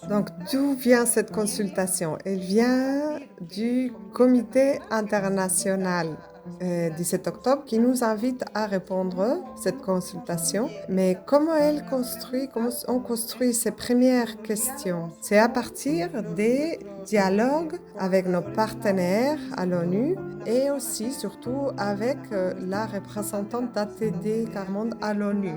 Donc, d'où vient cette consultation? Elle vient du comité international 17 octobre qui nous invite à répondre à cette consultation. Mais comment on construit ces premières questions? C'est à partir des dialogues avec nos partenaires à l'ONU et aussi, surtout, avec la représentante d'ATD Carmonde à l'ONU.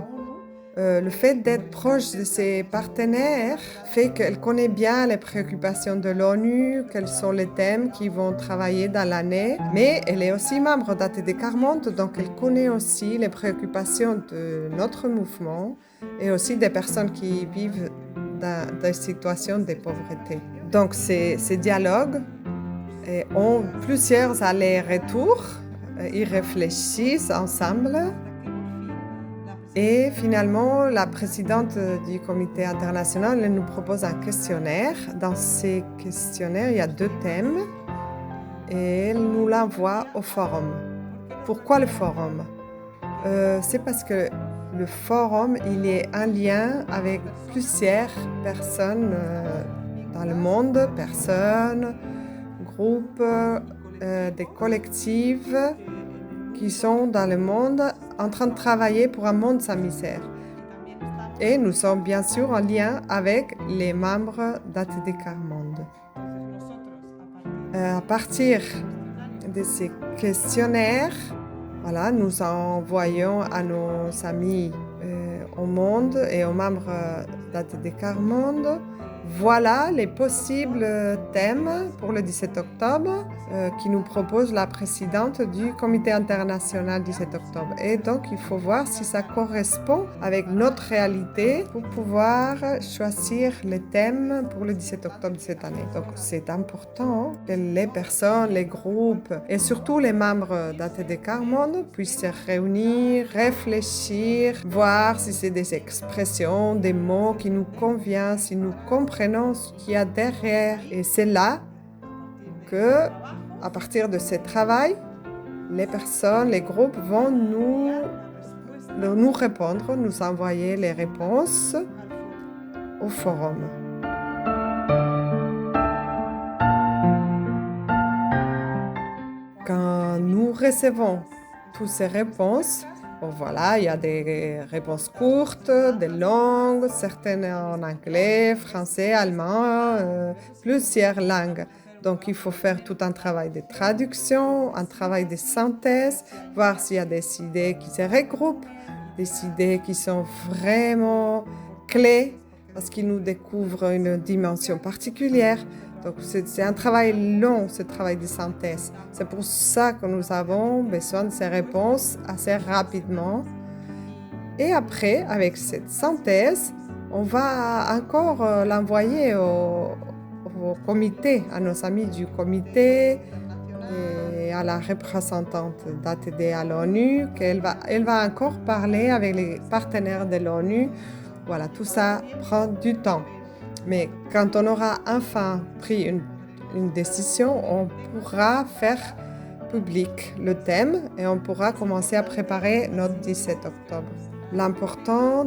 Le fait d'être proche de ses partenaires fait qu'elle connaît bien les préoccupations de l'ONU, quels sont les thèmes qui vont travailler dans l'année. Mais elle est aussi membre d'ATD Carmonde, donc elle connaît aussi les préoccupations de notre mouvement et aussi des personnes qui vivent dans des situations de pauvreté. Donc ces dialogues ont plusieurs allers-retours, ils réfléchissent ensemble. Et finalement, la présidente du comité international elle nous propose un questionnaire. Dans ces questionnaires, il y a 2 thèmes et elle nous l'envoie au forum. Pourquoi le forum? C'est parce que le forum, il est en lien avec plusieurs personnes dans le monde, personnes, groupes, des collectifs qui sont dans le monde en train de travailler pour un monde sans misère. Et nous sommes bien sûr en lien avec les membres d'ATD Carmonde. À partir de ces questionnaires, voilà, nous envoyons à nos amis au monde et aux membres d'ATD Carmonde. Voilà les possibles thèmes pour le 17 octobre qui nous propose la présidente du comité international 17 octobre. Et donc, il faut voir si ça correspond avec notre réalité pour pouvoir choisir les thèmes pour le 17 octobre de cette année. Donc, c'est important que les personnes, les groupes et surtout les membres d'ATD Carmonde puissent se réunir, réfléchir, voir si c'est des expressions, des mots qui nous conviennent, si nous comprenons ce qu'il y a derrière. Et c'est là que, à partir de ce travail, les personnes, les groupes vont nous répondre, nous envoyer les réponses au forum. Quand nous recevons toutes ces réponses, bon, voilà, il y a des réponses courtes, des longues, certaines en anglais, français, allemand, plusieurs langues. Donc, il faut faire tout un travail de traduction, un travail de synthèse, voir s'il y a des idées qui se regroupent, des idées qui sont vraiment clés parce qu'ils nous découvrent une dimension particulière. Donc, c'est un travail long, ce travail de synthèse. C'est pour ça que nous avons besoin de ces réponses assez rapidement. Et après, avec cette synthèse, on va encore l'envoyer au comité, à nos amis du comité et à la représentante d'ATD à l'ONU, qu'elle va encore parler avec les partenaires de l'ONU. Voilà, tout ça prend du temps. Mais quand on aura enfin pris une décision, on pourra faire public le thème et on pourra commencer à préparer notre 17 octobre. L'important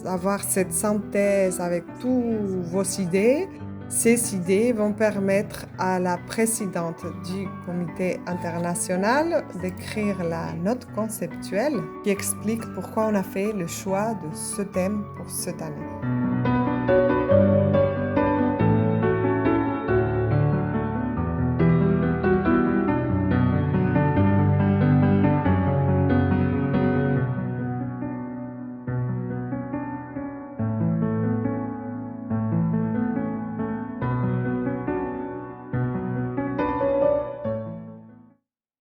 d'avoir cette synthèse avec toutes vos idées, ces idées vont permettre à la présidente du comité international d'écrire la note conceptuelle qui explique pourquoi on a fait le choix de ce thème pour cette année.